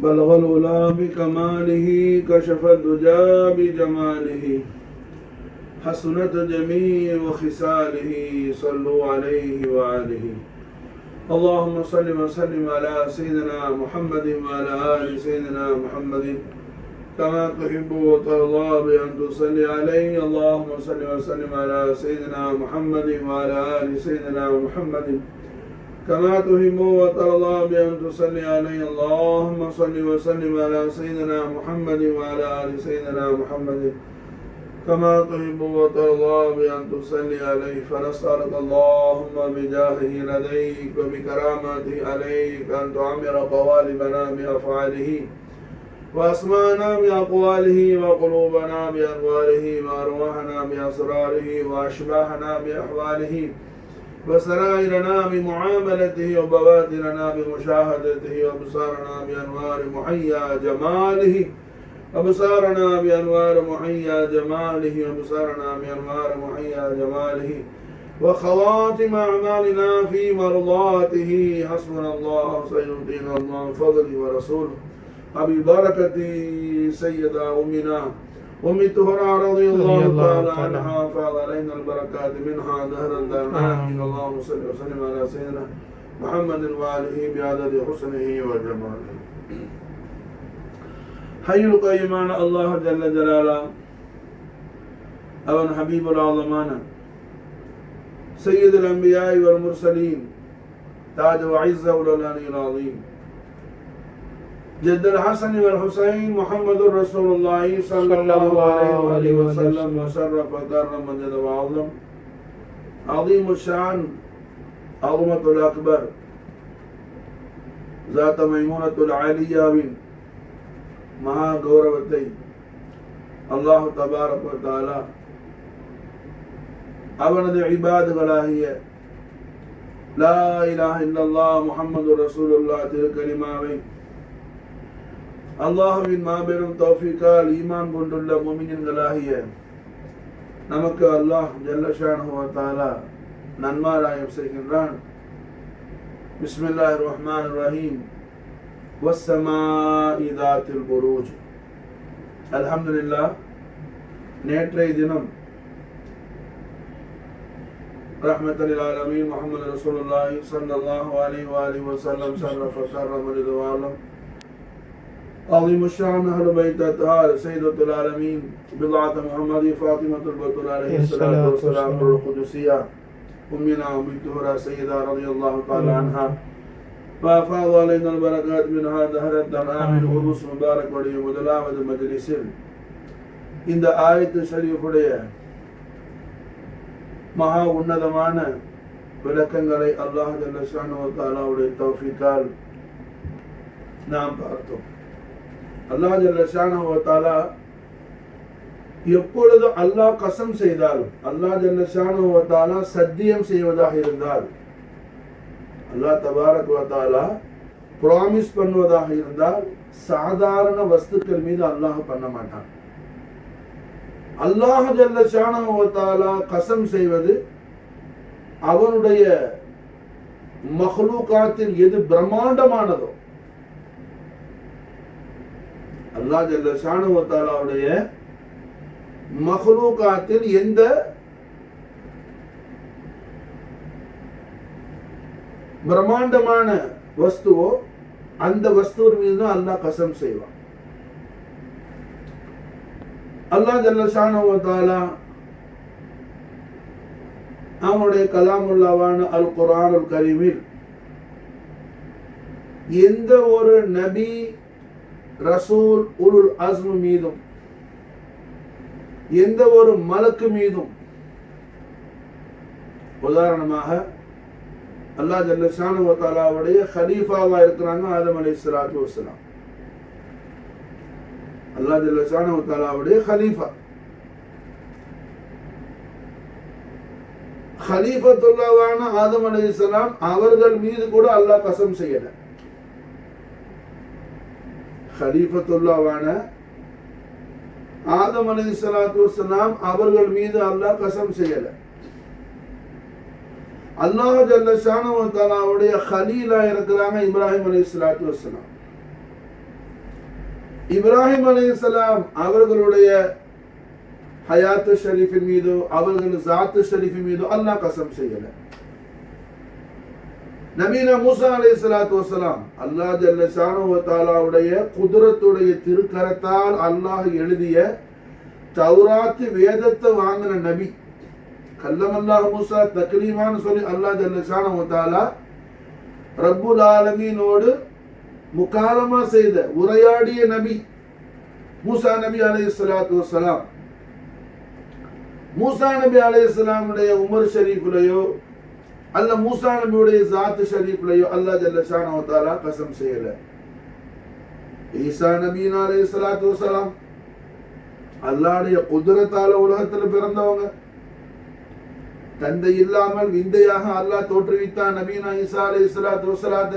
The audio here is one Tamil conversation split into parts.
بلغ العلا بكماله كشف الدجى بجماله حسنت جميع خصاله صلوا عليه وآله اللهم صل وسلم على سيدنا محمد وعلى آل سيدنا محمد كما تحب وترضى بأن تصلي عليه اللهم صل وسلم على سيدنا محمد وعلى آل سيدنا محمد كما تحب وترضى بأن تصلي عليه اللهم صل وسلم على سيدنا محمد وعلى آل سيدنا محمد كما تحب وترضى بأن تصلي عليه فنسألك اللهم بجاهه لديك وبكرامته عليك أن تعمر قوالبنا بأفعاله وأسماءنا بأقواله وقلوبنا بأنواله وأرواحنا بأسراره وأشباحنا بأحواله وسرائرنا بمعاملته وبوادرنا بمشاهدته وأبصارنا بأنوار محيا جماله وأبصارنا بأنوار محيا جماله وأبصارنا بأنوار محيا جماله وخواتم أعمالنا في مرضاته حسبنا الله سيؤتينا الله من فضله ورسوله أبي بركة سيدة أمنا أم الطهرى رضي الله تعالى عنها فاض علينا البركات منها دهر الدارين اللهم صل وسلم على سيدنا محمد وآله بعدد حسنه وجماله حي القيوم الله جل جلاله أبن حبيب العظمان سيد الأنبياء والمرسلين تاج وعز وللاني العظيم جد الحسن والحسين محمد رسول الله صلى الله عليه وسلم وشرف وكرم مجد وعظم عظيم الشان عظمة الأكبر ذات ميمونة العالية من مها غورவத்தை அல்லாஹ் தபாரக வ தஆலா அவனது இபாதுகளாகிய லா இலாஹ இல்லல்லாஹ் முஹம்மதுர் ரசூலுல்லாஹ் திருக்கலிமாவை அல்லாஹ்வின் மாபெரும் தௌஃபீக்கால் ஈமான் கொண்டுள்ள முஃமினீன்களாகிய நமக்கு அல்லாஹ் ஜல்ல ஷானஹு வ தஆலா நன்மாராயம் செய்கின்றான். பிஸ்மில்லாஹிர் ரஹ்மானிர் ரஹீம் வஸ்ஸமாஇ ذاتில் புரூஜ். அல்ஹம்துலில்லாஹ், நேற்றைய தினம் ரஹ்மத்துல் லில் ஆலமீன் முஹம்மது ரசூலுல்லாஹி ஸல்லல்லாஹு அலைஹி வஸல்லம் ஷரஃப கர்ரம ரிதுவானுஹு عظيم الشان أهل بيت الطاهر سيدة العالمين بضعة محمد فاطمة البتول عليه الصلاة والسلام القدسية أمنا أم الطهرى سيدة رضي الله تعالى عنها وأفاض علينا البركات منها دهر الدرام الغروس مبارك ولي முதலாவது மஜ்லிஸில் இந்த ஆயத்து ஷரீஃபுடைய மகா உன்னதமான விளக்கங்களை அல்லாஹ் ஜல்ல ஷானஹு வ தஆலாவுடைய தௌஃபீக்கால் நாம் பார்த்தோம். அல்லாஹ் ஜல்ல ஷானஹு வ தஆலா எப்பொழுது அல்லாஹ் கஸம் செய்தாலும், அல்லாஹ் ஜல்ல ஷானஹு வ தஆலா சத்தியம் செய்வதாக இருந்தால், அல்லாஹ் தபாரக வ தஆலா ப்ராமிஸ் பண்ணுவதாக இருந்தால் சாதாரண வஸ்துக்கள் மீது அல்லாஹ் பண்ண மாட்டான். அல்லாஹ் ஜல்ல ஷானஹு வ தஆலா கஸம் செய்வது அவனுடைய மக்லூகாத்தில் எது பிரம்மாண்டமானதோ, அல்லாஹ் ஜல்ல ஷானஹு வ தஆலாவுடைய மக்லூகாத்தில் எந்த பிரம்மாண்டமான வஸ்துவோ அந்த வஸ்துவின் மீது தான் அல்லாஹ் கஸம் செய்வான். அல்லாஹ் ஜல்ல ஷானஹு வ தஆலா அவனுடைய கலாமுல்லாவான அல் குர்ஆனுல் கரீமில் எந்த ஒரு நபி ரசூல் உலுல் அஸ்ம் மீதும் எந்த ஒரு மலக்கு மீதும், உதாரணமாக அல்லாஹ் ஜல்ல ஷானஹு வ தஆலாவுடைய கலீஃபாவா இருக்கிறாங்க ஆதம் அலைஹிஸ்ஸலாத்து வஸ்ஸலாம். அல்லாஹ் ஜல்ல ஷானஹு வ தஆலாவுடைய கலீஃபா, கலீஃபத்துல்லாவான ஆதம் அலைஹிஸ்ஸலாம் அவர்கள் மீது கூட அல்லாஹ் கஸம் செய்யல. கலீஃபத்துல்லாவான ஆதம் அலைஹிஸ்ஸலாத்து வஸ்ஸலாம் அவர்கள் மீது அல்லாஹ் கஸம் செய்யல. அல்லாஹ் ஜல்ல ஷானஹு வ தஆலாவுடைய கலீலா இருக்கிறாங்க இப்ராஹிம் அலைஹிஸ்ஸலாத்து வஸ்ஸலாம். இப்ராஹிம் அலைஹிஸ்ஸலாம் அவர்களுடைய ஹயாத்து ஷரீஃபின் மீதோ அவர்கள் ஜாத்து ஷரீஃபின் மீதோ அல்லாஹ் கஸம் செய்யல. நபீனா மூசா அலைஹிஸ்ஸலாத்து வஸ்ஸலாம் அல்லாஹ் ஜல்ல ஷானஹு வ தஆலாவுடைய குத்ரத்துடைய திருக்கரத்தால் அல்லாஹ் எழுதிய தௌராத் வேதத்தை வாங்கின நபி. கல்லமல்லாஹ் மூசா தக்லீமான்னு சொல்லி அல்லாஹ் ஜல்ல ஷானஹு வ தஆலா ரப்புல் ஆலமீனோடு முகாலமா செய்த உரையாடிய நபி மூசா நபி அலைஹிஸ்ஸலாத்து வஸ்ஸலாம். மூசா நபி அலைஹிஸ்ஸலாமுடைய உமர் ஷரீஃப்லயோ அல்ல மூசா நபியுடைய ஜாத் ஷரீஃப்லயோ அல்லாஹ் ஜல்ல ஷானஹு வ தஆலா கஸம் செய்யல. ஈசா நபி அலைஹிஸ்ஸலாத்து வஸ்ஸலாம் அல்லாஹ்வுடைய குத்ரத்தால உலகத்தில் பிறந்தவங்க. தந்தை இல்லாமல் விந்தையாக அல்லாஹ் தோற்றுவித்தான் நபீனா ஈசா அலைஹிஸ்ஸலாத்து வஸ்ஸலாத்த.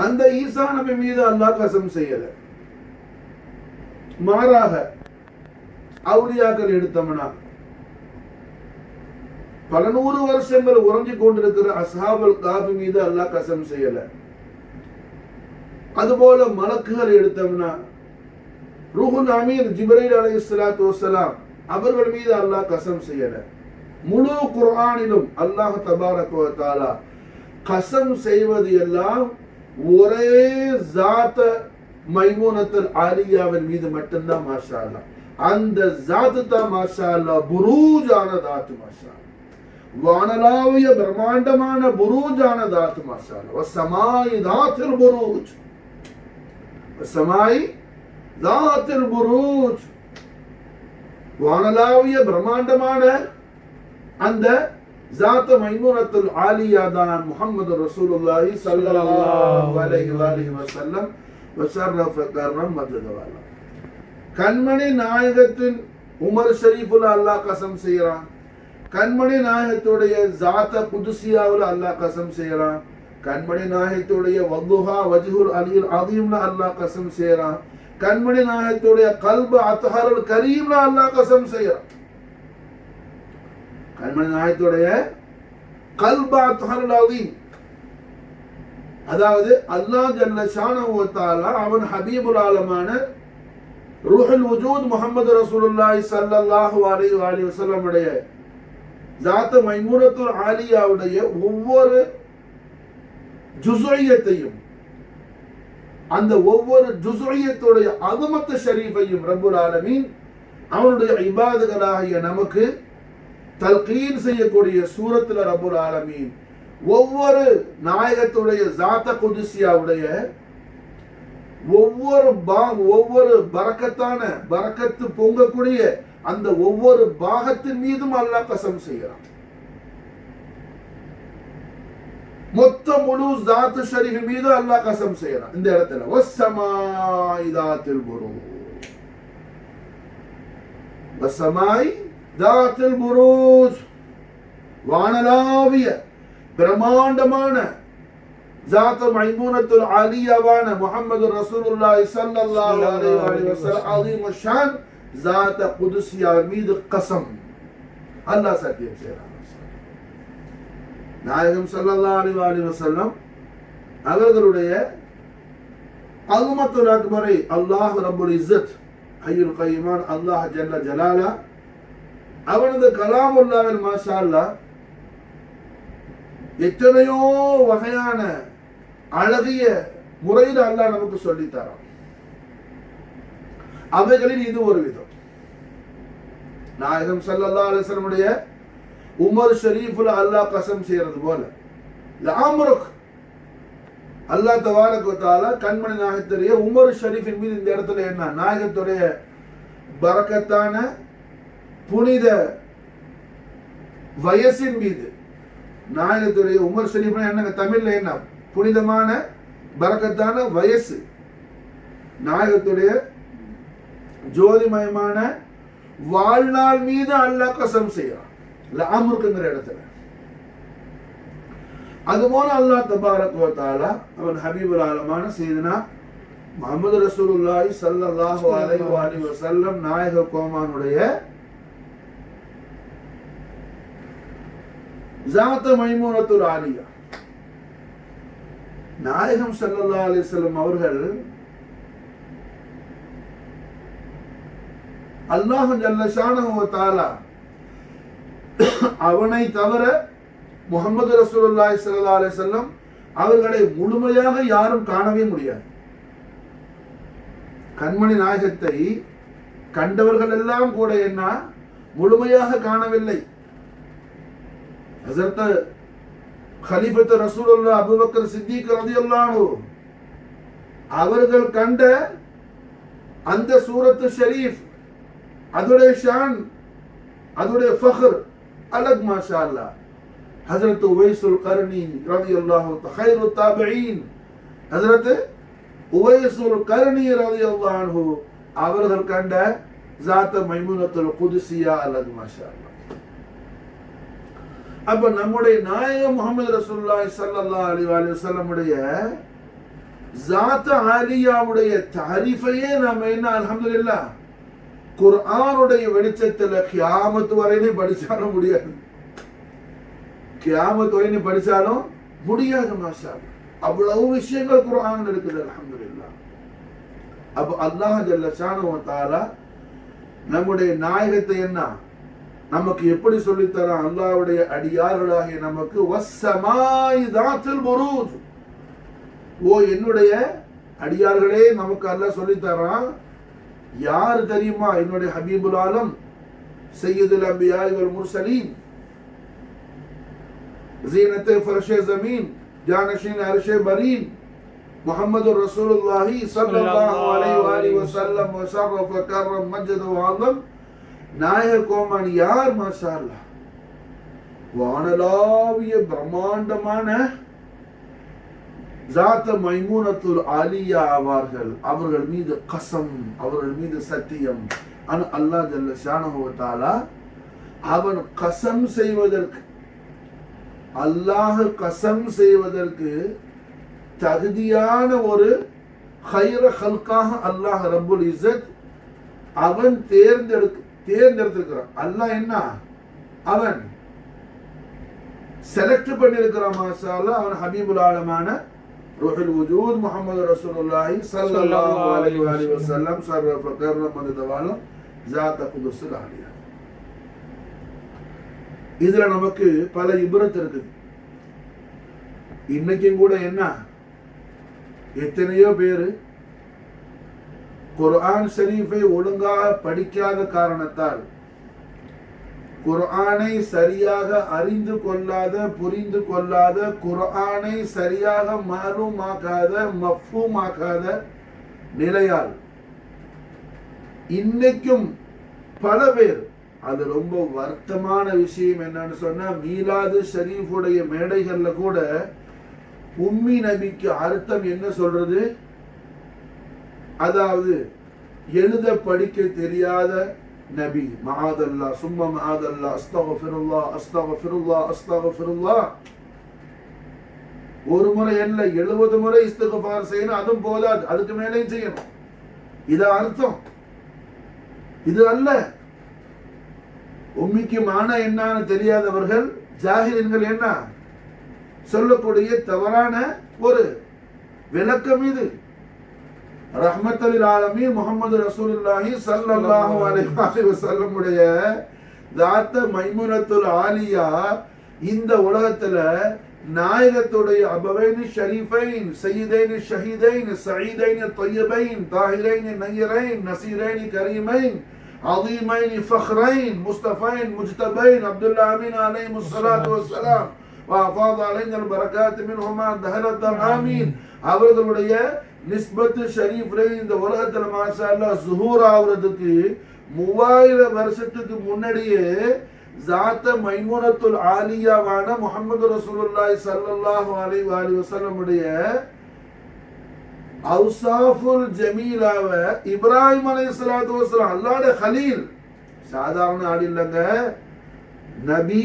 அந்த ஈசா நபி மீது அல்லாஹ் கஸம் செய்யல. மாறாக அவுலியாக்கள் எடுத்தோம்னா பல நூறு வருஷங்கள் உறங்கிக் கொண்டிருக்கிற அஸ்ஹாபுல் கஹ்ஃப் மீது அல்லாஹ் கஸம் செய்யல. அதுபோல மலக்குகள் எடுத்தோம்னா ரூஹுல் அமீன் ஜிப்ரீல் அலைஹிஸ்ஸலாத்து வஸ்ஸலாம் அவர்கள் மீது அல்லாஹ் கஸம் செய்யல. முழு குர்ஆனிலும் அல்லாஹ் தபாரக வ தஆலா கஸம் செய்வது எல்லாம் ஒரே ஜாத் மைமூனத்துல் ஆலியாவின் மீது மட்டும்தான். மாஷா அல்லாஹ் அந்த ஜாத் தான் மாஷா அல்லாஹ் புரூஜான தாத். மாஷா அல்லாஹ் வானலாவிய பிரம்மாண்டமான புரூஜான தாத். மாஷா அல்லாஹ் வஸ்ஸமாஇ தாத்தில் புரூஜ் வஸ்ஸமாஇ தாத்தில் புரூஜ் வானலாவிய பிரம்மாண்டமான அந்த ஜாத் மைமூனத்துல் ஆலியா தான் முஹம்மது ரசூலுல்லாஹி ஸல்லல்லாஹு அலைஹி வஸல்லம் வஸர்ரஃப கர்ரம் மஜ்தவாலா. கண்மணி நாயகத்தின் உமர் ஷரீஃபுல் அல்லாஹ் கஸம் செய்யறான். கண்மணி நாயகத்துடைய ஜாத குதுசியாவுல அல்லாஹ் கஸம் செய்யறான். கண்மணி நாயகத்துடைய வதுஹா வஜ்ஹுல் அலில் அஸீம்ல அல்லாஹ் கஸம் செய்யறான். கண்மணி நாயகத்துடைய கல்பு அத்ஹருல் கரீம்ல அல்லாஹ் கஸம் செய்யறான். கண்மணி நாயகத்துடைய கல்பு அத்ஹருல் அஸீம், அதாவது அல்லாஹ் ஜல்ல ஷானஹு வ தஆலா அவன் ஹபீபுல் ஆலமான ரூஹுல் வஜூத் முஹம்மது ரசூலுல்லாஹி ஸல்லல்லாஹு அலைஹி வஸல்லம் உடைய ஜாத் மைமூனத்துல் ஆலியாவுடைய ஒவ்வொரு ஜுஸ்இயத்தையும் அந்த ஒவ்வொரு ஜுஸ்இயத்துடைய அஸமத் ஷரீஃபையும் ரப்புல் ஆலமீன் அவனுடைய இபாதுகளாகிய நமக்கு தல்கீன் செய்யக்கூடிய சூரத்துல ரப்புல் ஆலமீன் ஒவ்வொரு நாயகத்துடைய ஜாத குதுசியாவுடைய ஒவ்வொரு பரக்கத்தான பரக்கத்து பொங்கக்கூடிய அந்த ஒவ்வொரு பாகத்தின் மீதும் அல்லாஹ் கஸம் செய்யறான். மொத்த முழு ஜாத் ஷரீஃப் மீது அல்லாஹ் கஸம் செய்யறான். இந்த இடத்துல வஸ்ஸமாஇ தாத்தில் புரூஜ் வஸ்ஸமாஇ தாத்தில் புரூஜ் வானலாவிய பிரம்மாண்டமான ஜாத் மைமூனத்துல் ஆலியாவான முஹம்மது ரசூலுல்லாஹி ஸல்லல்லாஹு அலைஹி வஸல்லம் அஸீம் ஷான் ஜாத் குதுசியா மீது கஸம் அல்லாஹ் சத்தியம் செய்றான். நாயகம் ஸல்லல்லாஹு அலைஹி வஸல்லம் அவர்களுடைய அஸமத்துல் அக்பரை அல்லாஹ் ரப்புல் இஸ்ஸத் ஹய்யுல் கய்யூமான் அல்லாஹ் ஜல்ல ஜலாலா அவனது கலாமுல்லாஹில் மாஷா அல்லாஹ் எத்தனையோ வகையான அழகிய முறையில் அல்லாஹ் நமக்கு சொல்லித்தரான். அவைகளில் இது ஒரு விதம். நாயகம் ஸல்லல்லாஹு அலைஹி வஸல்லம் உடைய உமர் ஷரீஃபுல் அல்லாஹ் கஸம் செய்யறது போல லஅம்ருக் அல்லாஹ் தபாரக வ தஆலா கண்மணி நாயகத்துடைய உமர் ஷரீஃபின் மீது இந்த இடத்துல என்ன நாயகத்துடைய பரக்கத்தான புனித வயசின் மீது நாயகத்துடைய உமர் ஷரீஃப் என்னங்க தமிழ்ல என்ன புனிதமான பரக்கத்தான வயசு நாயகத்துடைய ஜோதிமயமான வாழ்நாள் மீது அல்லாஹ் கஸம் செய்யறான் லஅம்ருக்குங்கிற இடத்துல. அதுபோல அல்லாஹ் தபாரக வ தஆலா அவன் ஹபீபுல் ஆலமான சையதுனா முஹம்மது ரசூலுல்லாஹி ஸல்லல்லாஹு அலைஹி வஸல்லம் நாயக கோமானுடைய ஜாத் மைமூனத்துல் ஆலியா நாயகம் ஸல்லல்லாஹு அலைஹி வஸல்லம் அவர்கள் அல்லாஹ் ஜல்ல ஷானஹு வ தஆலா அவனை தவிர முஹம்மது ரசூலுல்லாஹி ஸல்லல்லாஹு அலைஹி வஸல்லம் அவர்களை முழுமையாக யாரும் காணவே முடியாது. கண்மணி நாயகத்தை கண்டவர்கள் எல்லாம் கூட என்ன முழுமையாக காணவில்லை. ஹஸரத் கலீஃபத்து ரசூலுல்லாஹ் அபூபக்கர் சித்திக் ரலியல்லாஹு அன்ஹு அவர்கள் கண்ட அந்த சூரத்து ஷரீஃப், அதோடைய ஷான், அதோடைய ஃபக்ர் அலக் மாஷா அல்லாஹ். ஹஸரத் உவைஸுல் கர்னி ரலியல்லாஹு கைரு தாபிஈன், ஹஸரத் உவைஸுல் கர்னி ரலியல்லாஹு அன்ஹு அவர்கள் கண்ட ஸாத் மைமுனத்துல் குத்ஸியா அலக் மாஷா அல்லாஹ். அப்ப நம்முடைய நாயகம் முஹம்மது ரசூலுல்லாஹி ஸல்லல்லாஹு அலைஹி வஸல்லம் உடைய ஸாத் ஆலியாவுடைய தாரீஃபையே நாம என்ன அல்ஹம்துலில்லாஹ் குர்ஆனுடைய வெளிச்சத்துல கியாமத் வரையிலும் படிச்சாலும் முடியாது. கியாமத் வரையிலும் படிச்சாலும் முடியாது. மாஷா அல்லாஹ், அவ்வளவு விஷயங்கள் குர்ஆன்ல இருக்குது. அல்ஹம்துலில்லாஹ். அப்ப அல்லாஹ் ஜல்ல ஷானஹு வ தஆலா நம்முடைய நாயகத்தை என்ன நமக்கு எப்படி சொல்லித்தரான்? அல்லாஹ்வுடைய அடியார்களாகிய நமக்கு வஸ்ஸமாஇ தாத்தில் புரூஜ், ஓ என்னுடைய அடியார்களே நமக்கு அல்லாஹ் சொல்லித்தரான். யார் தெரியுமா? என்னுடைய ஹபீபுல் ஆலம் சையதுல் அன்பியா வல் முர்சலீன், ஸீனத்தே ஃபர்ஷே ஸமீன், ஜானஷீன் அர்ஷே பரீன், முஹம்மது ரசூலுல்லாஹி ஸல்லல்லாஹு அலைஹி வஸல்லம் வ ஷரஃப கர்ரம் மஜ்ஜத வ அஸம் நாயக கோமான் யார்? மாஷா அல்லாஹ், வானலாவிய பிரம்மாண்டமான ஸாத் மைமுனத்துல் ஆலியா ஆவார்கள். அவர்கள் மீது கஸம், அவர்கள் மீது சத்தியம். ஆனா அல்லாஹ் ஜல்ல ஷானஹு வ தஆலா அவன் கஸம் செய்வதற்கு, அல்லாஹ் கஸம் செய்வதற்கு தகுதியான ஒரு கைர ஹல்காக அல்லாஹ் ரப்புல் இஸ்ஸத் அவன் தேர்ந்தெடுத்திருக்கிறான். அல்லாஹ் என்ன அவன் செலக்ட் பண்ணியிருக்கிறான். மாஷா அல்லாஹ், அவன் ஹபீபுல் ஆலமான ரூஹுல் வஜூத் முஹம்மது ரசூலுல்லாஹி ஸல்லல்லாஹு அலைஹி வஸல்லம் ஷரஃப கர்ரம் மததவாலம் ஸாத் குதுஸுல் ஆலியா. இதுல நமக்கு பல இப்ரத் இருக்குது. இன்னைக்கும் கூட என்ன எத்தனையோ பேரு குர்ஆன் ஷரீஃபை ஒழுங்காக படிக்காத காரணத்தால், குர்ஆனை சரியாக அறிந்து கொள்ளாத, புரிந்து கொள்ளாத, குர்ஆனை சரியாக மாலூமாக்காத, மஃபூமாக்காத நிலையால் இன்னைக்கும் பல பேர், அது ரொம்ப வருத்தமான விஷயம் என்னன்னு சொன்னா, மீலாது ஷரீஃபுடைய மேடைகள்ல கூட உம்மி நபிக்கு அர்த்தம் என்ன சொல்றது, அதாவது எழுத படிக்க தெரியாத நபி, மஆதல்லா சும்ம மஆதல்லா அஸ்தக்ஃபிருல்லாஹ் அஸ்தக்ஃபிருல்லாஹ் அஸ்தக்ஃபிருல்லாஹ், ஒரு முறை இல்ல 70 முறை இஸ்திக்ஃபார் செய்யணும். அதுவும் போதாது, அதுக்கு மேலேயும் செய்யணும். இது அர்த்தம், இது அல்ல. உம்மிக்கு மானா என்னன்னு தெரியாதவர்கள் ஜாஹிலின்கள் என்ன சொல்லக்கூடிய தவறான ஒரு விளக்கம் இது. ரஹ்மத்துல் ஆலமீன் முஹம்மது ரசூலுல்லாஹி ஸல்லல்லாஹு அலைஹி வஸல்லம் உடைய ஸாத் மைமுனத்துல் ஆலியா இந்த உலகத்துல நாயகத்துடைய அபவைன் ஷரீஃபைன் சய்யிதைன் ஷஹீதைன் சஈதைன் தய்யிபைன் தாஹிரைன் நய்யிரைன் நஸீரைன் கரீமைன் عظيمين فخرين مصطفين مجتبين عبد الله امين عليهم الصلاه والسلام وافاض علينا البركات منهما دهرت امين. அவர்களுடைய நிஸ்பத் ஷரீஃப்ல இந்த உலகத்துல மாஷா அல்லாஹ் ஸுஹூர் ஆவறதுக்கு 3000 வருஷத்துக்கு முன்னாடியே ஸாத் மைமுனத்துல் ஆலியாவான முஹம்மது ரசூலுல்லாஹி ஸல்லல்லாஹு அலைஹி வஸல்லம் உடைய அவுசாஃபுல் ஜமீலாவ இப்ராஹிம் அலைஹிஸ்ஸலாத்து வஸலாம் அல்லாஹ்வுடைய கலீல், சாதாரண ஆள் இல்லங்க, நபி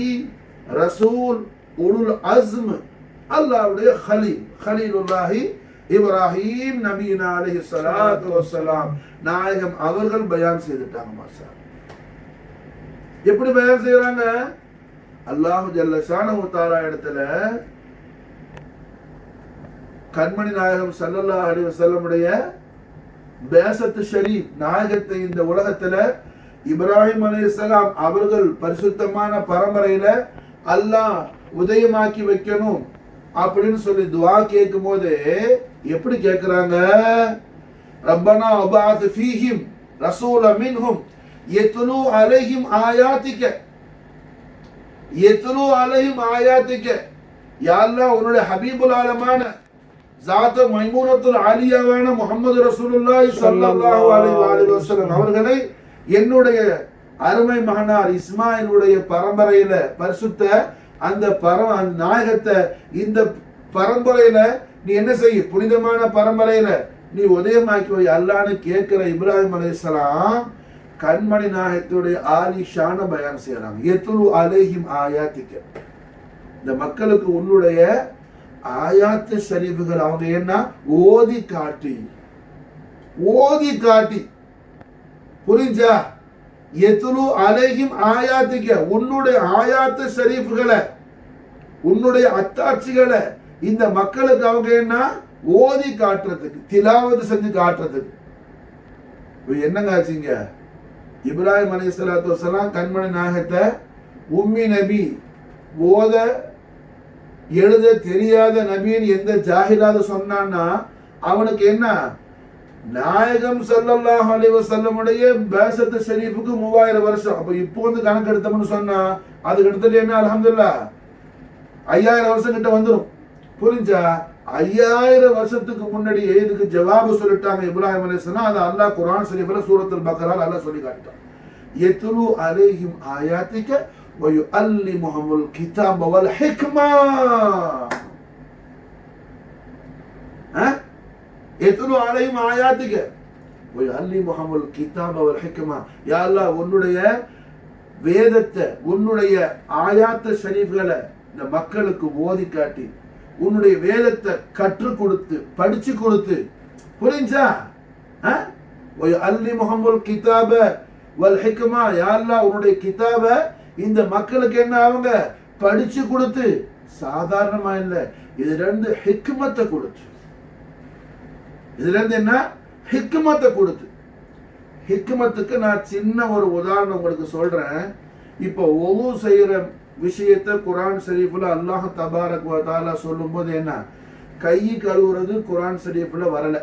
ரசூல் உலுல் அஸ்ம், அல்லாஹ்வுடைய கலீல், கலீலுல்லாஹி இப்ராஹிம் நபியினா அலைஹிஸ்ஸலாத்து வஸலாம் நாயகம் அவர்கள் பயான் செய்துட்டாங்க. மாஷா எப்படி பயான் செய்யறாங்க? அல்லாஹ் ஜல்ல ஷானஹு தஆலா இடத்துல கண்மணி நாயகம் ஸல்லல்லாஹு அலைஹி வஸல்லம் உடைய பேசத்து ஷரீஃப் நாயகத்தை இந்த உலகத்துல இப்ராஹிம் அலைஹிஸ்ஸலாம் அவர்கள் பரிசுத்தமான பரம்பரையில அல்லாஹ் உதயமாக்கி வைக்கணும் அப்படின்னு சொல்லி துஆ கேட்கும் போது எப்படி கேட்கிறாங்க? ரப்பனா அபாத் ஃபீஹிம் ரசூல மின்ஹும் யத்லு அலைஹிம் ஆயாத்திக யத்லு அலைஹிம் ஆயாத்திக. யா அல்லாஹ், உன்னுடைய ஹபீபுல் ஆலமான ஸாத் மைமூனத்துல் ஆலியாவான முஹம்மது ரசூலுல்லாஹி ஸல்லல்லாஹு அலைஹி வஸல்லம் அவர்களை என்னுடைய அருமை மகனார் இஸ்மாயிலுடைய பரம்பரையில பரிசுத்த அந்த நாயகத்தை இந்த பரம்பரையில நீ என்ன செய்ய, புனிதமான பரம்பரையில நீ உதயமாக்கி வை அல்லான்னு கேட்கிற இப்ராஹிம் அலைஹிஸ்ஸலாம் கண்மணி நாயகத்துடைய ஆலிஷான பயான் செய்யறாங்க. யத்லு அலைஹிம் ஆயாத்திக, இந்த மக்களுக்கு உன்னுடைய ஆயாத்து ஷரீஃபுகள் அவங்க என்ன ஓதி காட்டி புரிஞ்சா? யத்லு அலைஹிம் ஆயாத்திக, உன்னுடைய ஆயாத்து ஷரீஃபுகளை உன்னுடைய அத்தாட்சிகளை இந்த மக்களுக்கு அவங்க என்ன ஓதி காட்டுறதுக்கு, திலாவத் செஞ்சு காட்டுறதுக்கு. என்னங்க ஆச்சுங்க? இப்ராஹிம் அலைஹிஸ்ஸலாத்து வஸலாம் கண்மணி நாயகத்தை உம்மி நபி, ஓத எழுத தெரியாத நபின்னு எந்த ஜாஹிலாத சொன்னான்னா அவனுக்கு என்ன, நாயகம் ஸல்லல்லாஹு அலைஹி வஸல்லம் உடைய பேசத்து ஷரீஃபுக்கு 3000 வருஷம். அப்ப இப்போ வந்து கணக்கு எடுத்தோம்னு சொன்னா அதுக்கு எடுத்துட்டு என்ன அல்ஹம்துலில்லாஹ் 5000 வருஷம் கிட்ட வந்துடும். புரிஞ்சா? 5000 வருஷத்துக்கு முன்னாடியே இதுக்கு ஜவாபு சொல்லிட்டாங்க இப்ராஹிம் அலைஹிஸ்ஸலாம். அது அல்லாஹ் குர்ஆன் ஷரீஃப்ல சூரத்துல் பக்ரால அல்லாஹ் சொல்லி காட்டிட்டான். யத்லு அலைஹிம் ஆயாத்திக வ யுஅல்லிமுஹுல் கிதாப வல் ஹிக்மா. யத்லு அலைஹிம் ஆயாத்திக வ யுஅல்லிமுஹுல் கிதாப வல் ஹிக்மா. யா அல்லாஹ், உன்னுடைய வேதத்தை உன்னுடைய ஆயாத்து ஷரீஃப்களை இந்த மக்களுக்கு ஓதி காட்டி உன்னுடைய வேதத்தை கற்றுக் கொடுத்து படிச்சு கொடுத்து, புரிஞ்சா? அல்லிமுஹுல் கிதாப வல் ஹிக்மா. யா அல்லாஹ், உன்னுடைய கிதாப இந்த மக்களுக்கு என்ன அவங்க படிச்சு கொடுத்து, சாதாரணமா இல்ல, இதுல இருந்து ஹிக்மத்தை கொடுத்து, இதுல இருந்து என்ன ஹிக்மத்தை கொடுத்து. ஹிக்மத்துக்கு நான் சின்ன ஒரு உதாரணம் உங்களுக்கு சொல்றேன். இப்போ ஒவ்வொரு செய்யற விஷயத்தை குர்ஆன் ஷரீஃப்ல அல்லாஹ் தபாரக் வ தஆலா சொல்லும்போது என்ன, கை கழுவுறது குர்ஆன் ஷரீஃப்ல வரல,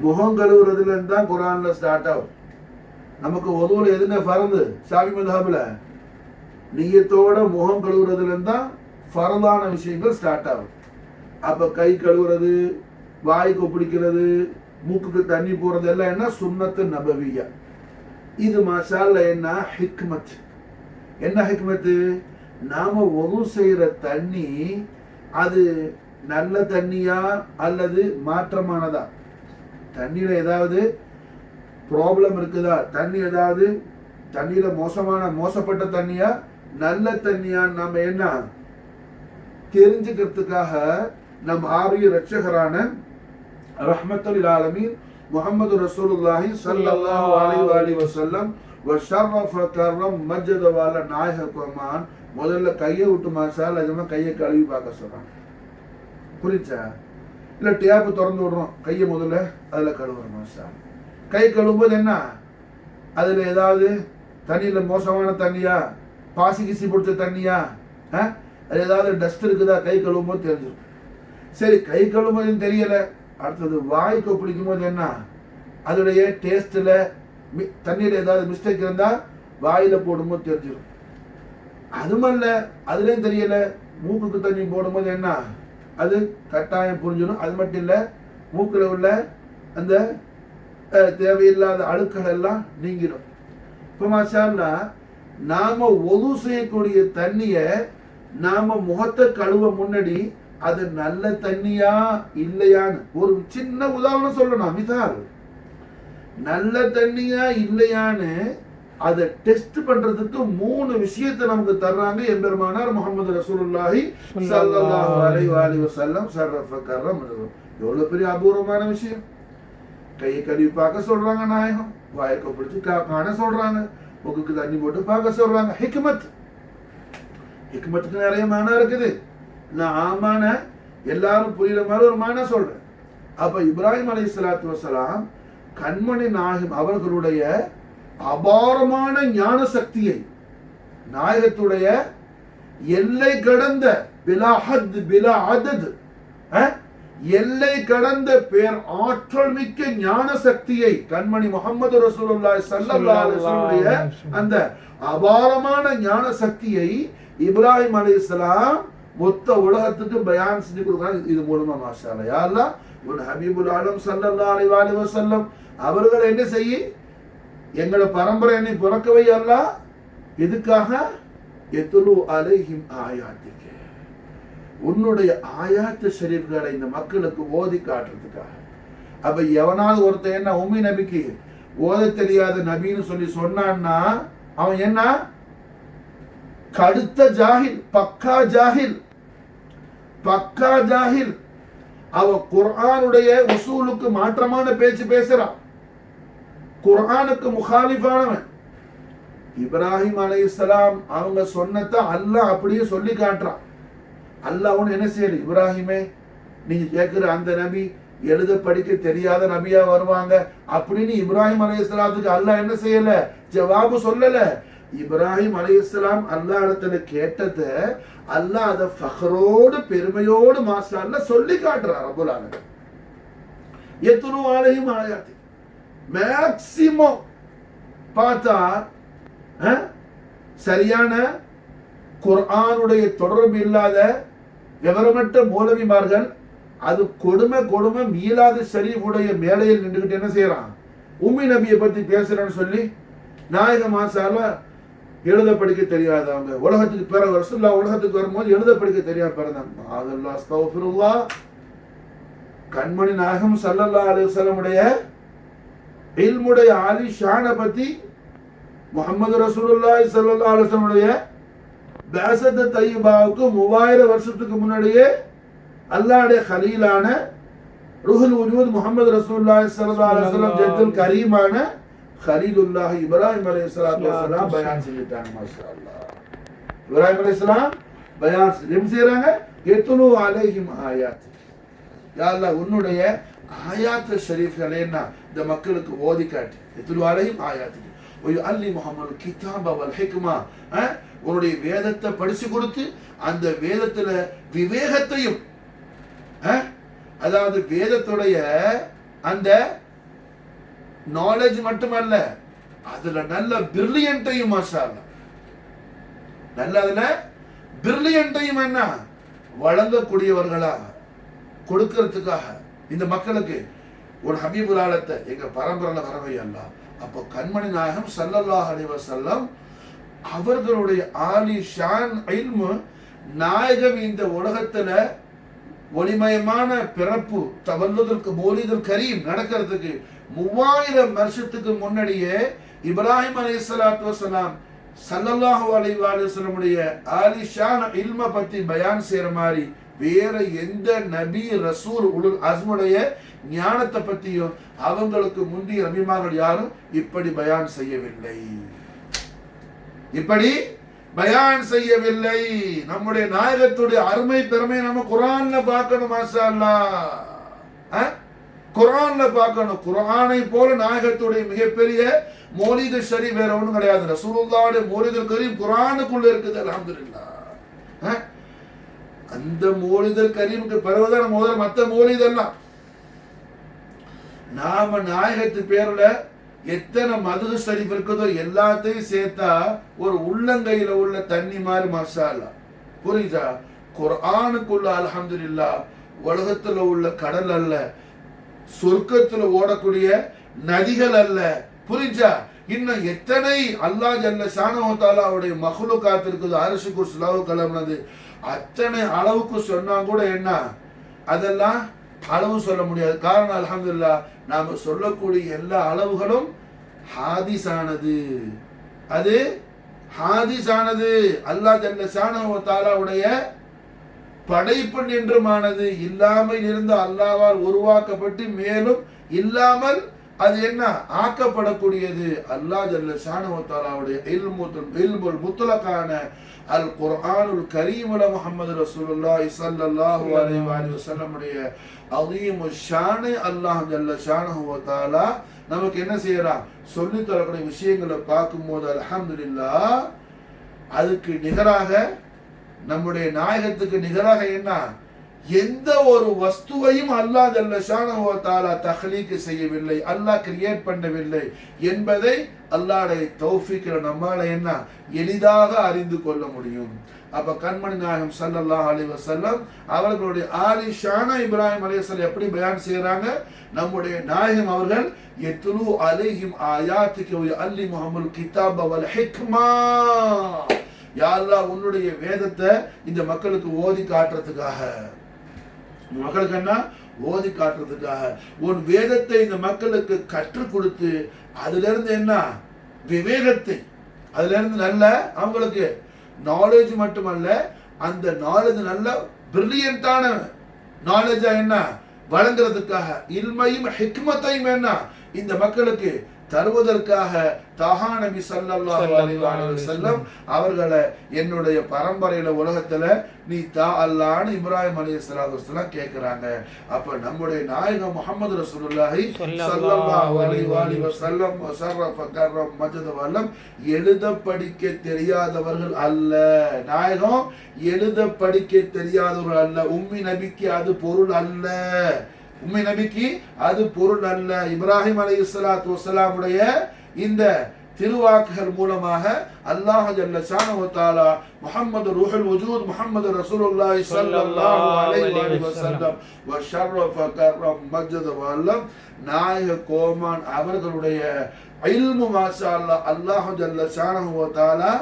முகம் கழுவுறதுல இருந்து தான் குர்ஆன்ல ஸ்டார்ட் ஆகும். நமக்கு ஒதுவுல எதுங்க ஃபர்து? ஷாஃபி மذஹப்ல நியத்தோட முகம் கழுவுறதுல இருந்து தான் ஃபர்தான விஷயங்கள் ஸ்டார்ட் ஆகும். அப்ப கை கழுவுறது, வாய்க்கு பிடிக்கிறது, மூக்குக்கு தண்ணி போறது எல்லாம் என்ன சுன்னத்து நபவியா. இது மாஷாஅல்லாஹ் என்ன ஹிக்மத். என்ன ஹிக்மத்து? நாம ஒது செய்யற தண்ணி அது நல்ல தண்ணியா அல்லது மாற்றமானதா? தண்ணியில ஏதாவது ப்ராப்ளம் இருக்குதா? தண்ணி ஏதாவது தண்ணியில மோசப்பட்ட தண்ணியா நல்ல தண்ணியா நம்ம என்ன தெரிஞ்சுக்கிறதுக்காக நம் ஆரிய ரட்சகரான ரஹ்மத்துல் ஆலமீன் முஹம்மது ரசூலுல்லாஹி ஸல்லல்லாஹு அலைஹி வஸல்லம் வஷரஃப கர்ரம் மஜ்ஜத வால நாயக குர்ஆன் முதல்ல கையை விட்டு மாஷால் அதுமா கையை கழுவி பார்க்க சொல்றாங்க. புரிஞ்சா? இல்ல டேப் திறந்து விடுறோம், கையை முதல்ல அதுல கழுவுறோம். மாஷால் கை கழுவும்போது என்ன, அதுல ஏதாவது தண்ணியில மோசமான தண்ணியா, பாசி கிசி பிடிச்ச தண்ணியா, அது ஏதாவது டஸ்ட் இருக்குதா கை கழுவும்போது தெரிஞ்சிடும். சரி, கை கழுவும்போது தெரியல, அடுத்தது வாய்க்கு பிடிக்கும் போது என்ன, அதோடைய டேஸ்ட்ல தண்ணீர் ஏதாவது மிஸ்டேக் இருந்தா வாயில போடும்போது தெரிஞ்சிடும். அதுமல்ல, அதுலயும் தெரியல, மூக்குக்கு தண்ணி போடும்போது என்ன, அது கட்டாயம் புரிஞ்சிடும். அது மட்டும் இல்ல, மூக்குல உள்ள அந்த தேவையில்லாத அழுக்கள் எல்லாம் நீங்கிடும். இப்ப மாஷா அல்லாஹ், நாம ஒது செய்யக்கூடிய தண்ணிய நாம முகத்தை கழுவ முன்னாடி அது நல்ல தண்ணியா இல்லையான்னு ஒரு சின்ன உதாரணம் சொல்லணும். மிசால், நல்ல தண்ணியா இல்லையான்னு அதை டெஸ்ட் பண்றதுக்கு 3 விஷயத்தை நமக்கு தர்றாங்க எம்பெருமானார் முஹம்மது ரசூலுல்லாஹி ஸல்லல்லாஹு அலைஹி வஸல்லம் ஷரஃப கர்ரம். எவ்வளவு பெரிய அபூர்வமான விஷயம். கையை கழுவி பார்க்க சொல்றாங்க நாயகம், வாய்க்கு பிடிச்சி காண சொல்றாங்க, முக்குக்கு தண்ணி போட்டு பார்க்க சொல்றாங்க. ஹிக்மத். ஹிக்மத்துக்கு நிறைய மானா இருக்குது. நான் ஆமான எல்லாரும் புரியுற மாதிரி ஒரு மானா சொல்றேன். அப்ப இப்ராஹிம் அலைஹிஸ்ஸலாத்து வஸலாம் கண்மணி நாயகம் அவர்களுடைய அபாரமான ஞான சக்தியை, நாயகத்துடைய எல்லை கடந்த பிலா ஹத் பிலா அதத், எல்லை கடந்த பேர் ஆற்றல் மிக்க ஞான சக்தியை கண்மணி முஹம்மது ரசூலுல்லாஹி ஸல்லல்லாஹு அலைஹி வஸல்லம் அந்த அபாரமான ஞான சக்தியை இப்ராஹிம் அலைஹிஸ்ஸலாம் மொத்த உலகத்துக்கு பயான் செஞ்சு கொடுக்குறாங்க. இது மூலமா மாஷா அல்லாஹ், யா அல்லாஹ் இவன் ஹபீபுல் ஆலம் ஸல்லல்லாஹு அலைஹி வஸல்லம் அவர்கள் என்ன செய்ய, எங்களோட பரம்பரை என்னை பிறக்கவை அல்லாஹ் எதுக்காக, யத்லு அலைஹிம் ஆயாத்திக, உன்னுடைய ஆயாத்து ஷரீஃப்களை இந்த மக்களுக்கு ஓதி காட்டுறதுக்காக. அப்ப எவனாவது ஒருத்தன் என்ன உம்மி நபிக்கு ஓத தெரியாத நபின்னு சொல்லி சொன்னான்னா அவன் என்ன, கடுத்த ஜாஹில், பக்கா ஜாஹில், பக்கா ஜாஹில். அவன் குர்ஆனுடைய உசூலுக்கு மாற்றமான பேச்சு பேசுறான், குர்ஆனுக்கு முகாலிஃபானவன். இப்ராஹிம் அலைஹிஸ்ஸலாம் அவங்க சொன்னதை அல்லாஹ் அப்படியே சொல்லி காட்டுறான். அல்லாஹ் ஒன்று என்ன செய்யல, இப்ராஹிமே நீங்க கேட்கிற அந்த நபி எழுத படிக்க தெரியாத நபியா வருவாங்க அப்படின்னு இப்ராஹிம் அலைஹிஸ்ஸலாத்துக்கு அல்லாஹ் என்ன செய்யல, ஜவாபு சொல்லல. இப்ராஹிம் அலைஹிஸ்ஸலாம் அல்லாஹ் இடத்துல கேட்டதை அல்லாஹ் அதை ஃபக்ரோடு பெருமையோடு மாஷா அல்லாஹ் சொல்லி காட்டுறார். ரப்பல் ஆலமீன் யத்லு அலைஹிம் ஆயாத்தி, மேக்ஸிமம் பார்த்தா சரியான குர்ஆனுடைய தொடர்பு இல்லாத விவரமற்ற மௌலவிமார்கள் அது கொடுமை கொடுமை மீலாது ஷரீஃபுடைய மேடையில் நின்றுகிட்டு என்ன செய்யறான், உம்மி நபியை பத்தி பேசுறேன்னு சொல்லி நாயக மாசால எழுத படிக்க தெரியாதவங்க உலகத்துக்கு பிறகு ரசூலுல்லாஹ் உலகத்துக்கு வரும்போது எழுத படிக்க தெரியாம பிறந்தாங்க. அதெல்லாம் அஸ்தக்ஃபிருல்லாஹ். கண்மணி நாயகம் ஸல்லல்லாஹு அலைஹி வஸல்லம் உடைய இல்முடைய ஆலி ஷான பத்தி முஹம்மது ரசூலுல்லாஹி ஸல்லல்லாஹு அலைஹி வஸல்லம் உடைய பேசத் தையிபாவுக்கு 3000 வருஷத்துக்கு முன்னாடியே அல்லாஹ்வுடைய கலீலான ரூஹுல் வஜூத் முஹம்மது ரசூலுல்லாஹி ஸல்லல்லாஹு அலைஹி வஸல்லம் ஜத்துல் கரீமான கலீலுல்லாஹ் இப்ராஹிம் அலைஹிஸ்ஸலாத்து வஸலாம் பயான் செஞ்சிட்டாங்க. மாஷா அல்லாஹ், இப்ராஹிம் அலைஹிஸ்ஸலாம் பயான் செய்றாங்க. யத்லு அலைஹிம் ஆயாத், யா அல்லாஹ் உன்னுடைய ஆயாத் ஷரீஃப்களை என்ன இந்த மக்களுக்கு ஓதி காட்டு. யத்லு அலைஹிம் ஆயாத் வயுஅல்லிமுஹுல் கிதாப வல் ஹிக்மா, உன்னுடைய வேதத்தை படிச்சு கொடுத்து அந்த வேதத்துல விவேகத்தையும், அதாவது வேதத்துடைய அந்த நாலேஜ் மட்டுமல்ல அதுல நல்ல பிரில்லியன்ட்டையும் மாஷா அல்லாஹ், நல்ல அதுல பிரில்லியன்ட்டையும் என்ன வழங்கக்கூடியவர்களா கொடுக்கிறதுக்காக இந்த மக்களுக்கு ஒரு ஹபீபுல் ஆலத்தை எங்க பரம்பரையில வரவை அல்லாஹ். அப்போ கண்மணி நாயகம் ஸல்லல்லாஹு அலைஹி வஸல்லம் அவர்களுடைய ஆலி ஷான் இல்மு நாயகம் இந்த உலகத்துல ஒளிமயமான பிறப்பு தவல்லுதற்கு மௌலிதுல் கரீம் நடக்கிறதுக்கு 3000 வருஷத்துக்கு முன்னாடியே இப்ராஹிம் அலைஹிஸ்ஸலாத்து வஸலாம் ஸல்லல்லாஹு அலைஹி வஸல்லம் உடைய ஆலி ஷான் இல்ம பத்தி பயான் செய்யற மாதிரி வேற எந்த நபி ரசூல் உலுல் அஸ்முடைய ஞானத்தை பத்தியும் அவங்களுக்கு முந்தைய நபிமார்கள் யாரும் இப்படி பயான் செய்யவில்லை, இப்படி பயான் செய்யவில்லை. நம்முடைய நாயகத்துடைய அருமை பெருமை நம்ம குர்ஆன்ல பார்க்கணும். மாஷா அல்லாஹ், குர்ஆன்ல பார்க்கணும். குர்ஆனை போல நாயகத்துடைய மிகப்பெரிய மௌலிது ஷரீஃப் வேற ஒன்றும் கிடையாது. ரசூலுல்லாஹ்வுடைய மௌலிதுல் கரீம் குர்ஆனுக்குள்ள இருக்குது. அல்ஹம்துலில்லாஹ். அந்த மௌலிதுல் கரீமுக்கு பிறகுதான் முதல்ல மற்ற மௌலிதெல்லாம். நாம நாயகத்து பேர்ல எத்தனை மதுகு ஷரீஃப் இருக்குதோ எல்லாத்தையும் சேர்த்தா ஒரு உள்ளங்கையில உள்ள தண்ணி மாதிரி. மாஷா அல்லாஹ், புரியுதா? குர்ஆனுக்குள்ள அல்ஹம்துலில்லாஹ் உலகத்துல உள்ள கடல் அல்ல, சொர்க்கத்துல ஓடக்கூடிய நதிகள் அல்ல, புரிஞ்சா? இன்னும் எத்தனை அல்லாஹ் ஜல்ல ஷானஹு வ தஆலாவுடைய மக்லூகாத் இருக்குது, அர்ஷ் குர்சி லவ்ஹ் கலம்னது அத்தனை அளவுக்கு சொன்னா கூட என்ன அதெல்லாம் அளவு சொல்ல முடியாது. காரணம் அல்ஹம்துலில்லாஹ் நாம சொல்லக்கூடிய எல்லா அளவுகளும் ஹாதிஸானது, அது ஹாதிஸானது. அல்லாஹ் ஜல்ல ஷானஹு வ தஆலாவுடைய படைப்பு நின்றுமானது, இல்லாமல் இருந்த அல்லாஹ்வால் உருவாக்கப்பட்டு மேலும் இல்லாமல் அது என்ன ஆக்கப்படக்கூடியது. அல்லாஹ் ஜல்ல ஷானஹு வ தஆலாவுடைய இல்முல் முத்லகான அல் குர்ஆனுல் கரீமுல முஹம்மது ரசூலுல்லாஹி ஸல்லல்லாஹு அலைஹி வஸல்லம் உடைய அதீமு ஷானை அல்லாஹ் ஜல்ல ஷானஹு வ தஆலா நமக்கு என்ன செய்யறான் சொல்லி தரக்கூடிய விஷயங்களை பார்க்கும்போது அல்ஹம்துலில்லாஹ் அதுக்கு நிகராக நம்முடைய நாயகத்துக்கு நிகராக என்ன எந்த ஒரு வஸ்துவையும் அல்லாஹ் ஜல்ல ஷானஹு வ தஆலா தக்லீக் செய்யவில்லை, அல்லாஹ் கிரியேட் பண்ணவில்லை என்பதை அல்லாஹ்வுடைய தௌஃபீக்ல நம்மால என்ன எளிதாக அறிந்து கொள்ள முடியும். அப்ப கண்மணி நாயகம் ஸல்லல்லாஹு அலைஹி வஸல்லம் அவர்களுடைய ஆலி ஷானா இப்ராஹிம் அலைஹிஸ்ஸலாம் எப்படி பயான் செய்றாங்க, நம்முடைய நாயகம் அவர்கள் யத்லு அலைஹிம் ஆயாத்திக வ யஅல்லிமுஹுல் கிதாப வல் ஹிக்மா, யா அல்லாஹ் உன்னுடைய வேதத்தை இந்த மக்களுக்கு ஓதி காட்டுறதுக்காக, மக்களுக்கு என்ன ஓதி காட்டுறதுக்காக உன் வேதத்தை இந்த மக்களுக்கு கற்றுக் கொடுத்து அதுல இருந்து என்ன விவேகத்தை, அதுல இருந்து நல்ல அவங்களுக்கு நாலேஜ் மட்டுமல்ல அந்த நாலேஜ் நல்ல பிரில்லியண்டான நாலேஜா என்ன வழங்குறதுக்காக இல்மையும் ஹிக்மத்தையும் என்ன இந்த மக்களுக்கு தருவதற்காக தஹா நபி ஸல்லல்லாஹு அலைஹி வஸல்லம் அவர்களை என்னுடைய பரம்பரையில உலகத்துல நீ தா அல்லாஹ்னு இப்ராஹிம் அலைஹிஸ்ஸலாத்து வஸலாம் கேக்குறாங்க. அப்ப நம்முடைய நாயகம் முஹம்மது ரசூலுல்லாஹி ஸல்லல்லாஹு அலைஹி வஸல்லம் வஸர்ரஃப கர்ரம் மஜத வல்லம் எழுத படிக்க தெரியாதவர்கள் அல்ல. நாயகம் எழுத படிக்க தெரியாதவர்கள் அல்ல. உம்மி நபிக்கு அது பொருள் அல்ல. உம்மை நபிக்கு அது பொருள் அல்ல. இப்ராஹிம் அலைஹிஸ்ஸலாத்து வஸலாமுடைய இந்த திருவாக்குகள் மூலமாக அல்லாஹ் ஜல்ல ஷானஹு வ தஆலா முஹம்மது ரூஹுல் வஜூத் முஹம்மது ரசூலுல்லாஹி ஸல்லல்லாஹு அலைஹி வஸல்லம் வ ஷர்ரஃப கர்ரம் மஜ்ஜத வல்லம் நாயக கோமான் அவர்களுடைய இல்மு மாஷா அல்லாஹ் அல்லாஹ் ஜல்ல ஷானஹு வ தஆலா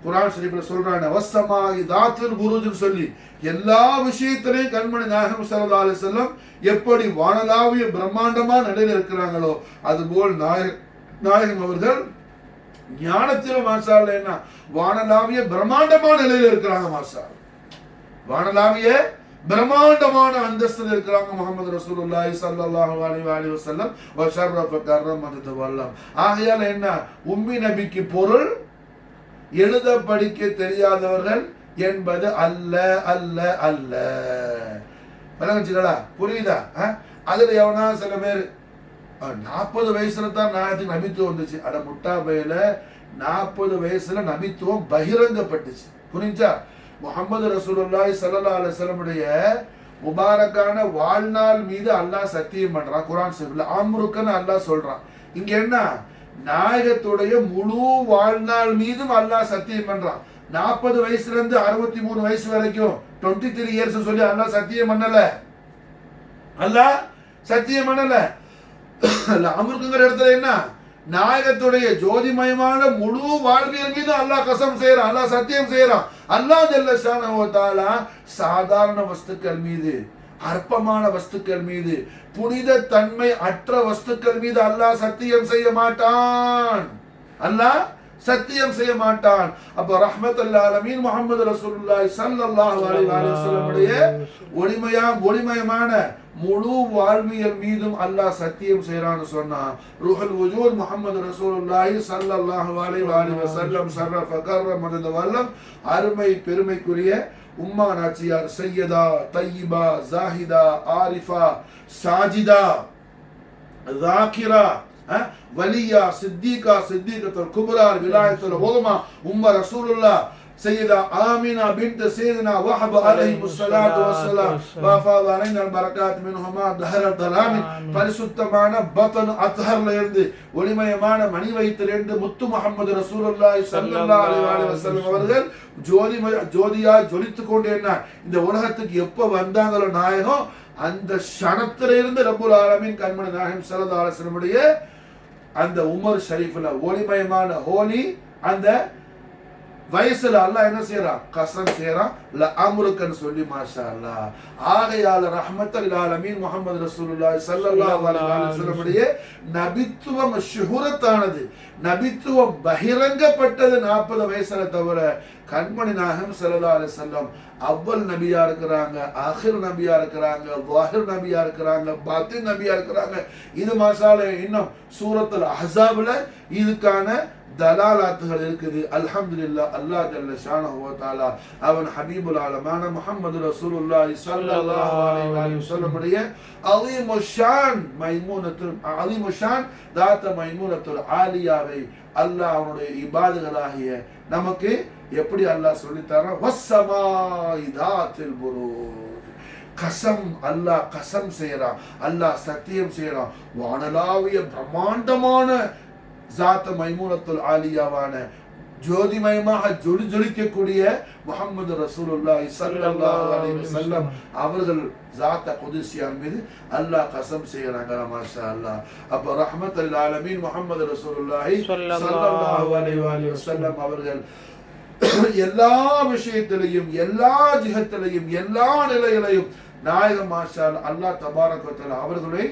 குர்ஆன் ஷரீஃப்ல சொல்றானே வஸ்ஸமாஇ தாத்தில் புரூஜ்னு சொல்லி எல்லா விஷயத்திலையும் கண்மணி நாயகம் ஸல்லல்லாஹு அலைஹி வஸல்லம் எப்படி வானளாவிய பிரம்மாண்டமா நிலையில இருக்கிறாங்களோ அதுபோல் நாயகம் அவர்கள் ஞானத்திலும் மாஷா அல்லாஹ் என்ன வானளாவிய பிரம்மாண்டமான நிலையில இருக்கிறாங்க. மாஷா வானளாவிய பிரம்மாண்டமான அந்தஸ்தில் இருக்கிறாங்க முஹம்மது ரசூலுல்லாஹி ஸல்லல்லாஹு அலைஹி வஸல்லம் வ ஷர்ரஃப கர்ரம் மஜத வல்லம். ஆகையால என்ன உம்மி நபிக்கு பொருள் எழுத படிக்க தெரியாதவர்கள் என்பது அல்ல அல்ல அல்ல. புரியுதா? அதுல எவனா சில பேர் 40 வயசுல தான் நாயகத்துக்கு நபித்துவம் வந்துச்சு. அட முட்டா பையில 40 வயசுல நபித்துவம் பகிரங்கப்பட்டுச்சு. புரிஞ்சா? முஹம்மது ரசூலுல்லாஹி ஸல்லல்லாஹு அலைஹி வஸல்லமுடைய முபாரக்கான வாழ்நாள் மீது அல்லாஹ் சத்தியம் பண்றான். குர்ஆன் ஷரீஃப்ல அம்ருக்கன்னு அல்லாஹ் சொல்றான். இங்க என்ன நாயகத்துடைய முழு வாழ்நாள் மீதும் அல்லாஹ் சத்தியம் பண்றான். 40 வயசுல இருந்து 63 வயசு வரைக்கும் 23 இயர்ஸ் சொல்லி அல்லாஹ் சத்தியம் பண்ணல. அல்லாஹ் சத்தியம் பண்ணல. அமருக்குங்கிற இடத்துல என்ன நாயகத்துடைய ஜோதிமயமான முழு வாழ்வியல் மீது அல்லாஹ் கசம் செய்யறான், அல்லாஹ் சத்தியம் செய்யறான். அல்லாஹ் ஜல்ல ஷானஹு வ தஆலா சாதாரண வஸ்துக்கள் மீது, அற்பமான வஸ்துக்கள் மீது, புனித தன்மை அற்ற வஸ்துக்கள் மீது அல்லாஹ் சத்தியம் செய்ய மாட்டான். அல்லாஹ் சத்தியம் செய்ய மாட்டான். அப்ப ரஹ்மத்துல் ஆலமீன் முஹம்மது ரசூலுல்லாஹி ஸல்லல்லாஹு அலைஹி வஸல்லமுடைய ஒளிமயமான முழு வாழ்வியல் மீதும் அல்லாஹ் சத்தியம் செய்யறான்னு சொன்னா ரூஹுல் வஜூத் முஹம்மது ரசூலுல்லாஹி ஸல்லல்லாஹு அலைஹி வஸல்லம் ஷர்ரஃப கர்ரம் மஜத வல்லம் அருமை பெருமைக்குரிய உம்மா நாச்சியார் சையதா தய்யிபா ஜாஹிதா ஆரிஃபா சாஜிதா ذاكرة வலியா சித்திகா சித்திகத்துல் குப்ரா விலாயத்துல் உலமா உம்ம ரசூலுல்லாஹ் سيدة آمنة بنت سيدنا وهب عليه الصلاة والسلام وفاض علينا البركات منهما دهر الظلام பரிசுத்தமான பத்ன் அத்ஹர்ல இருந்து ஒளிமயமான மணி வைத்திலிருந்து முத்து முஹம்மது ரசூலுல்லாஹி ஸல்லல்லாஹு அலைஹி வஸல்லம் அவர்கள் ஜோதியா ஜொலித்துக் கொண்டே இந்த உலகத்துக்கு எப்ப வந்தாங்களோ நாயகம் அந்த ஷணத்திலிருந்து ரப்புல் ஆலமீன் கண்மணி நாயகம் ஸல்லல்லாஹு அலைஹி வஸல்லமுடைய அந்த உமர் ஷரீஃப்ல ஒளிமயமான ஹோலி அந்த வயசுல அல்லாஹ் என்ன செய்யறான் கசம் செய்யறான் அம்ருக்கன்னு சொல்லி மாஷா அல்லாஹ். ஆகையால ரஹ்மத்துல் ஆலமீன் முஹம்மது ரசூலுல்லாஹி ஸல்லல்லாஹு அலைஹி வஸல்லமுடைய நபித்துவம் ஷுஹரத்தானது, நபித்துவம் பகிரங்கப்பட்டது 40 வயசுல தவிர கண்மணி நாயகம் ஸல்லல்லாஹு அலைஹி வஸல்லம் அவ்வல் நபியா இருக்கிறாங்க, ஆகிர் நபியா இருக்கிறாங்க, ظاهر நபியா இருக்கிறாங்க, பாத்தின் நபியா இருக்கிறாங்க. இது மாஷா அல்லாஹ் இன்னும் சூரத்துல் அஹ்ஸாப்ல இதுக்கான தலாலாத்துகள் இருக்குது. அல்ஹம்துலில்லாஹ். அல்லாஹ் ஜல்ல ஷானஹு வ தஆலா அவன் ஹபீபுல் ஆலமான முஹம்மது ரசூலுல்லாஹி ஸல்லல்லாஹு அலைஹி வஸல்லம் உடைய அலீமுஷான் மைமூனத்துல் அலீமுஷான் தாத்த மைமூனத்துல் ஆலியாவை அல்லாஹ் அவனுடைய இபாதுகளாகிய நமக்கு எப்படி அல்லாஹ் சொல்லித்தாரா, வஸ்ஸமாஇ தாத்தில் புரூஜ். கசம், அல்லாஹ் கசம் செய்யறான், அல்லாஹ் சத்தியம் செய்யறான். வானலாவிய பிரம்மாண்டமான ஜாத்த மைமூனத்துல் ஆலியாவான ஜோதிமயமாக ஜொலிக்கக்கூடிய முஹம்மது ரசூலுல்லாஹி ஸல்லல்லாஹு அலைஹி வஸல்லம் அவர்கள் ஜாத்த குதுசியான் மீது அல்லாஹ் கசம் செய்யறாங்க. மாஷா அல்லாஹ். அப்ப ரஹ்மத்துல் ஆலமீன் முஹம்மது ரசூலுல்லாஹி ஸல்லல்லாஹு அலைஹி வஸல்லம் அவர்கள் எல்லா விஷயத்திலையும் எல்லா ஜிஹத்திலையும் எல்லா நிலையிலையும் நாயகம் மாஷா அல்லாஹ் தபாரக வ தஆலா அவர்களை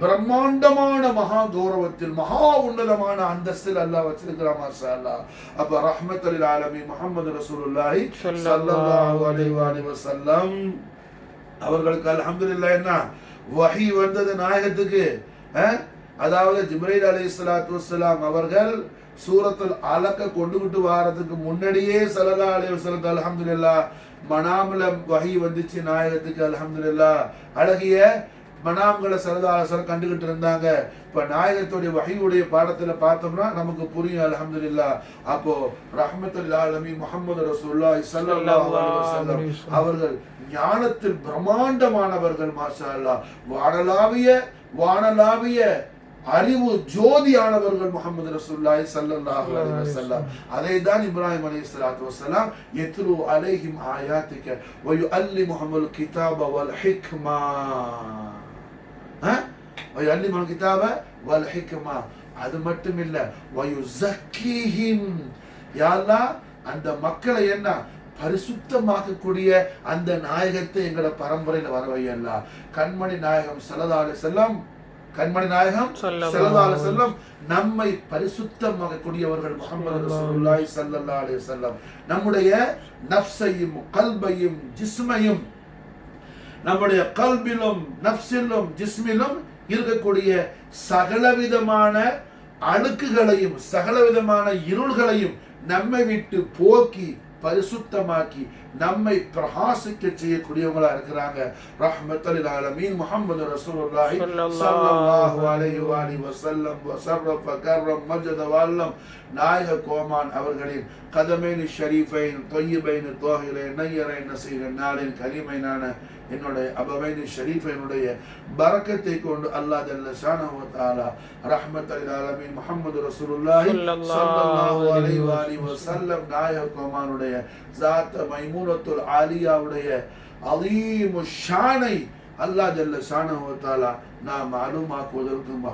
பிரம்மாண்டமான மகா கௌரவத்தில் மகா உன்னதமான அந்தஸ்தில் அல்லாஹ் வச்சிருக்கிறான். மாஷா அல்லாஹ். அப்ப ரஹ்மத்துல் ஆலமீன் முஹம்மது ரசூலுல்லாஹி ஸல்லல்லாஹு அலைஹி வஸல்லம் அவர்களுக்கு அல்ஹம்துலில்லாஹ் என்ன வஹி வந்தது நாயகத்துக்கு. அதாவது ஜிப்ரீல் அலைஹிஸ்ஸலாத்து வஸ்ஸலாம் அவர்கள் சூரத்துல் அலக கொண்டுகிட்டு வாரதுக்கு முன்னாடியே ஸல்லல்லாஹு அலைஹி வஸல்லம் அல்ஹம்துலில்லாஹ் மனாம்ல வஹி வந்துச்சு நாயகத்துக்கு. அல்ஹம்துலில்லாஹ். அழகிய மனாம்களை ஸல்லல்லாஹு அலைஹி வஸல்லம் கண்டுகிட்டு இருந்தாங்க. இப்ப நாயகத்துடைய வஹியுடைய பாடத்துல பார்த்தோம்னா நமக்கு புரியும். அல்ஹம்துலில்லாஹ். அப்போ ரஹ்மத்துல் ஆலமீன் முஹம்மது ரசூலுல்லாஹி ஸல்லல்லாஹு அலைஹி வஸல்லம் அவர்கள் ஞானத்தில் பிரம்மாண்டமானவர்கள். மாஷா அல்லாஹ். வானலாவிய அறிவு ஜோதியானவர்கள் முஹம்மது ரசூலுல்லாஹி ஸல்லல்லாஹு அலைஹி வஸல்லம். அதை தான் இப்ராஹிம் அலைஹிஸ்ஸலாத்து வஸ்ஸலாம் யத்லு அலைஹிம் ஆயாத்திக வ யுஅல்லிமுஹுல் கிதாப வல் ஹிக்மா வ யுஅல்லிமுல் கிதாப வல் ஹிக்மா. அது மட்டும் இல்ல வ யுஸக்கீஹிம். யா அல்லாஹ் அந்த மக்களை என்ன பரிசுத்தமாக்கக்கூடிய அந்த நாயகத்தை எங்கட பரம்பரையில வரவையல்லா. கண்மணி நாயகம் ஸல்லல்லாஹு அலைஹி வஸல்லம் கண்மணி நாயகம் ஸல்லல்லாஹு அலைஹி வஸல்லம் நம்மை பரிசுத்தமாக்கக்கூடியவர்கள் முஹம்மது ரசூலுல்லாஹி ஸல்லல்லாஹு அலைஹி வஸல்லம். நம்முடைய நஃப்ஸையும் கல்பையும் ஜிஸ்மையும் நம்முடைய கல்பிலும் நஃப்ஸிலும் ஜிஸ்மிலும் இருக்கக்கூடிய சகலவிதமான அழுக்குகளையும் சகலவிதமான இருள்களையும் நம்மை விட்டு போக்கி பரிசுத்தமாக்கி நம்மை பிரகாசிக்க செய்யக்கூடியவங்களா இருக்கிறாங்க. ரஹ்மத்துல் ஆலமீன் முஹம்மது ரசூலுல்லாஹி ஸல்லல்லாஹு அலைஹி வஸல்லம் வஸர்ரஃப கர்ரம் மஜத வல்லம் நாயக கோமான் அவர்களின் கதமைனி ஷரீஃபைன் தொய்யிபைன் தோஹிரைன் நய்யரைன் நசீரன் நாளின் கரீமைனான என்னுடைய அபவைனி ஷரீஃபைனுடைய பரக்கத்தை கொண்டு அல்லாஹ் ஜல்ல ஷானஹு வ தஆலா ரஹ்மத்துல் ஆலமீன் முஹம்மது ரசூலுல்லாஹி ஸல்லல்லாஹு அலைஹி வஸல்லம் நாயக கோமானுடைய ஸாத் மைமூனத்துல் ஆலியாவுடைய அலீமு ஷானை அல்லாஹ் ஜல்ல ஷானஹு வ தஆலா நாம் மாலூமாக்குவதற்கும்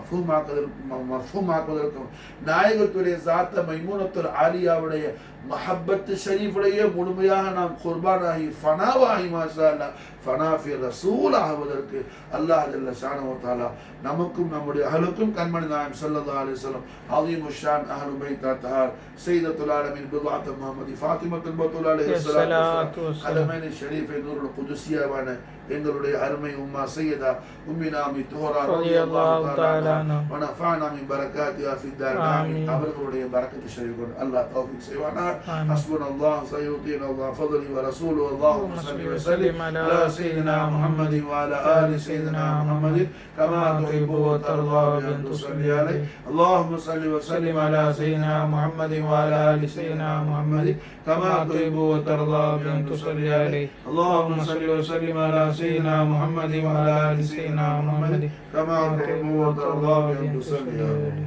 மஃஹூமாக்குவதற்கும் நாயகத்துடைய ஸாத் மைமூனத்துல் ஆலியாவுடைய மஹப்பத் ஷரீஃபுடைய முழுமையாக நாம் குர்பானாகி ஃபனாவாகி மாஷா அல்லாஹ் ஃபனாஃபி ரசூல் ஆகுவதற்கு அல்லாஹ் ஜல்ல ஷானஹு வ தஆலா நமக்கும் நம்முடைய அஹலுக்கும் கண்மணி நாயகம் ஸல்லல்லாஹு அலைஹி வஸல்லம் அலீமு ஷான் அஹ்லு பைத் தஹார் சையதத்துல் ஆலமீன் பித்அத் முஹம்மதி ஃபாத்திமத்துல் பத்தூல் அலைஹிஸ்ஸலாத்து கதமைனி ஷரீஃபை நூருல் குதுஸியாவான எங்களுடைய அருமை உம்மா சையதா உம்மினா மித்ஹுரா ரலியல்லாஹு தஆலா வ நஃபஅனா மின் பரகாத்திஹா ஃபித் தார் ஆமீன். அவர்களுடைய பரக்கத் ஷரீஃப் கொண்டு அல்லாஹ் தௌஃபீக் செய்வானா. ஹஸ்புனல்லாஹு சய்யுதீனா அல்லாஹ் ஃபضلி வ ரசூலுஹு அல்லாஹும்ம ஸல்லி வ ஸல்லிம் அலா சய்யிதினா முஹம்மதி வ அலா ஆலி சய்யிதினா முஹம்மதி கமா துஹிப்பு வ தர்தா பி அன் துஸல்லி அலைஹி. அல்லாஹும்ம ஸல்லி வ ஸல்லிம் அலா சய்யிதினா முஹம்மதி வ அலா ஆலி சய்யிதினா முஹம்மதி கமா துஹிப்பு வ தர்தா பி அன் துஸல்லி அலைஹி. அல்லாஹும்ம ஸல்லி வ ஸல்லிம் அலா சய்யிதினா முஹம்மதி வ அலா ஆலி சய்யிதினா முஹம்மதி கமா துஹிப்பு வ தர்தா பி அன் துஸல்லி அலைஹி.